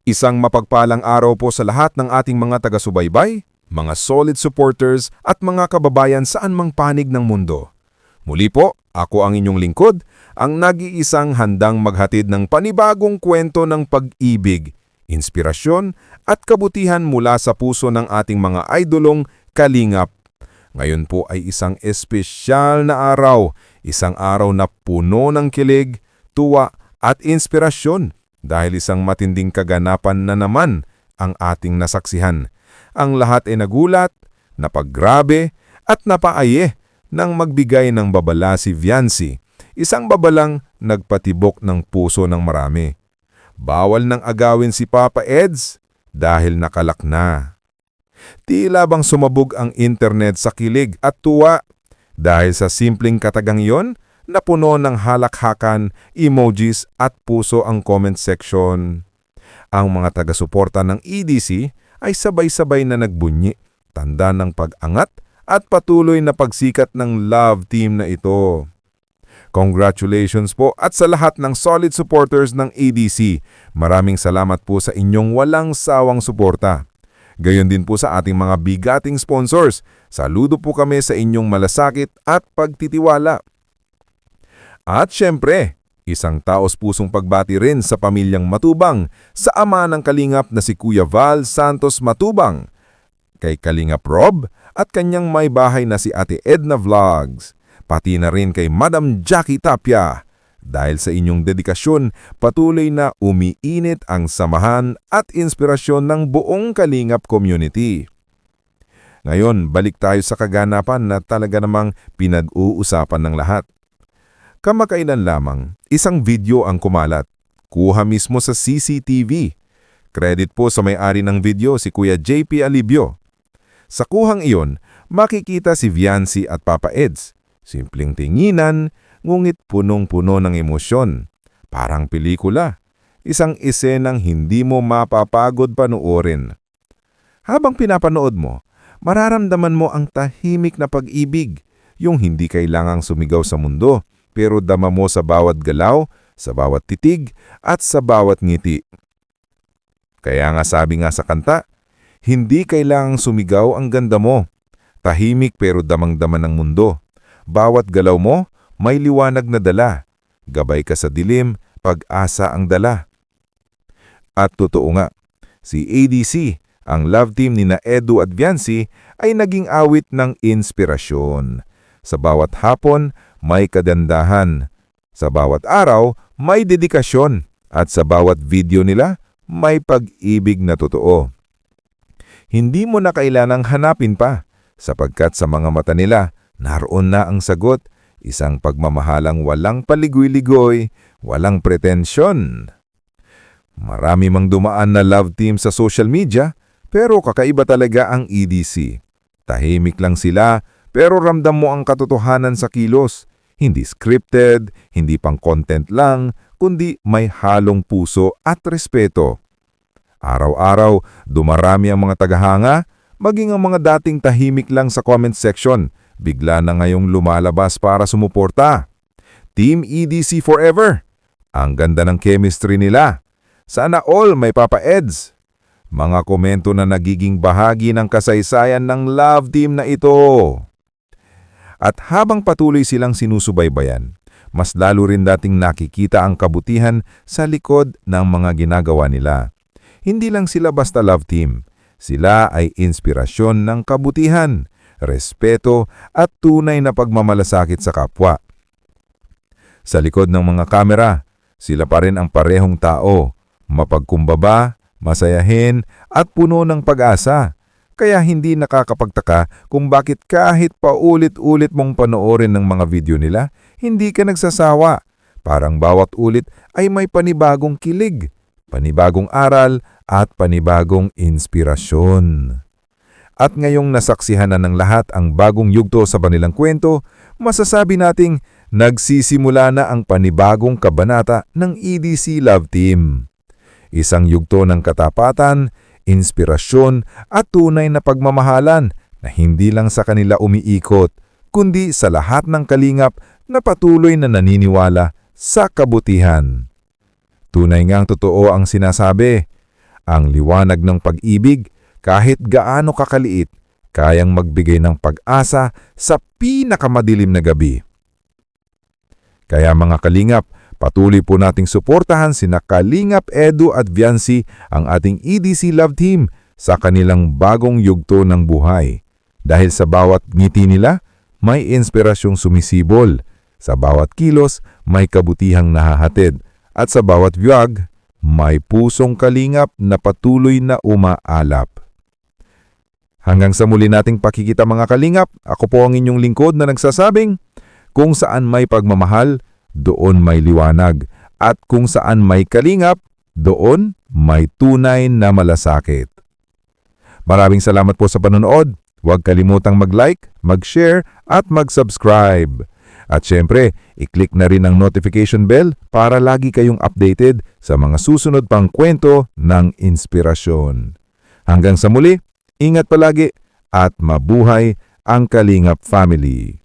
Isang mapagpalang araw po sa lahat ng ating mga taga-subaybay, mga solid supporters at mga kababayan saan mang panig ng mundo. Muli po, ako ang inyong lingkod, ang nag-iisang handang maghatid ng panibagong kwento ng pag-ibig, inspirasyon at kabutihan mula sa puso ng ating mga idolong kalingap. Ngayon po ay isang espesyal na araw, isang araw na puno ng kilig, tuwa at inspirasyon dahil isang matinding kaganapan na naman ang ating nasaksihan. Ang lahat ay nagulat, napaggrabe at napaaye nang magbigay ng babala si Viancy, isang babalang nagpatibok ng puso ng marami. Bawal nang agawin si Papa Eds dahil nakalak na. Tila bang sumabog ang internet sa kilig at tuwa dahil sa simpleng katagang iyon na puno ng halakhakan, emojis at puso ang comment section. Ang mga taga-suporta ng EDC ay sabay-sabay na nagbunyi, tanda ng pag-angat at patuloy na pagsikat ng love team na ito. Congratulations po at sa lahat ng solid supporters ng EDC. Maraming salamat po sa inyong walang sawang suporta. Gayon din po sa ating mga bigating sponsors. Saludo po kami sa inyong malasakit at pagtitiwala. At syempre, isang taos-pusong pagbati rin sa pamilyang Matubang, sa ama ng kalingap na si Kuya Val Santos Matubang, kay Kalingap Rob at kanyang may bahay na si Ate Edna Vlogs, pati na rin kay Madam Jackie Tapia. Dahil sa inyong dedikasyon, patuloy na umiinit ang samahan at inspirasyon ng buong Kalingap community. Ngayon, balik tayo sa kaganapan na talaga namang pinag-uusapan ng lahat. Kamakailan lamang, isang video ang kumalat. Kuha mismo sa CCTV. Credit po sa may-ari ng video si Kuya JP Alibio. Sa kuhang iyon, makikita si Viancy at Papa Eds. Simpleng tinginan, ngunit punong-puno ng emosyon. Parang pelikula. Isang esenang hindi mo mapapagod panoorin. Habang pinapanood mo, mararamdaman mo ang tahimik na pag-ibig, yung hindi kailangang sumigaw sa mundo, pero dama mo sa bawat galaw, sa bawat titig, at sa bawat ngiti. Kaya nga sabi nga sa kanta, hindi kailangang sumigaw ang ganda mo. Tahimik pero damang-dama ng mundo. Bawat galaw mo, may liwanag na dala. Gabay ka sa dilim, pag-asa ang dala. At totoo nga, si ADC, ang love team ni na Edu at Viancy, ay naging awit ng inspirasyon. Sa bawat hapon, may kagandahan. Sa bawat araw, may dedikasyon. At sa bawat video nila, may pag-ibig na totoo. Hindi mo na kailangang hanapin pa, sapagkat sa mga mata nila, naroon na ang sagot, isang pagmamahalang walang paligoy-ligoy, walang pretensyon. Marami mang dumaan na love team sa social media, pero kakaiba talaga ang EDC. Tahimik lang sila, pero ramdam mo ang katotohanan sa kilos. Hindi scripted, hindi pang content lang, kundi may halong puso at respeto. Araw-araw, dumarami ang mga tagahanga, maging ang mga dating tahimik lang sa comment section, bigla na ngayong lumalabas para sumuporta. Team EDC forever! Ang ganda ng chemistry nila. Sana all may Papa Eds. Mga komento na nagiging bahagi ng kasaysayan ng love team na ito. At habang patuloy silang sinusubaybayan, mas lalo rin dating nakikita ang kabutihan sa likod ng mga ginagawa nila. Hindi lang sila basta love team. Sila ay inspirasyon ng kabutihan, respeto at tunay na pagmamalasakit sa kapwa. Sa likod ng mga kamera, sila pa rin ang parehong tao, mapagkumbaba, masayahin at puno ng pag-asa. Kaya hindi nakakapagtaka kung bakit kahit paulit-ulit mong panoorin ng mga video nila, hindi ka nagsasawa. Parang bawat ulit ay may panibagong kilig, panibagong aral at panibagong inspirasyon. At ngayong nasaksihan na ng lahat ang bagong yugto sa kanilang kwento, masasabi nating nagsisimula na ang panibagong kabanata ng EDC Love Team. Isang yugto ng katapatan, inspirasyon at tunay na pagmamahalan na hindi lang sa kanila umiikot, kundi sa lahat ng kalingap na patuloy na naniniwala sa kabutihan. Tunay ngang totoo ang sinasabi, Ang liwanag ng pag-ibig, kahit gaano kakaliit, kayang magbigay ng pag-asa sa pinakamadilim na gabi. Kaya mga kalingap, patuloy po nating suportahan sina Kalingap Edu at Viancy, ang ating EDC Love Team, sa kanilang bagong yugto ng buhay. Dahil sa bawat ngiti nila, may inspirasyong sumisibol. Sa bawat kilos, may kabutihang nahahatid. At sa bawat vlog, may pusong kalingap na patuloy na umaalap. Hanggang sa muli nating pakikita mga kalingap, ako po ang inyong lingkod na nagsasabing, kung saan may pagmamahal, doon may liwanag. At kung saan may kalingap, doon may tunay na malasakit. Maraming salamat po sa panonood. Huwag kalimutang mag-like, mag-share at mag-subscribe. At syempre, i-click na rin ang notification bell para lagi kayong updated sa mga susunod pang kwento ng inspirasyon. Hanggang sa muli, ingat palagi at mabuhay ang Kalingap Family.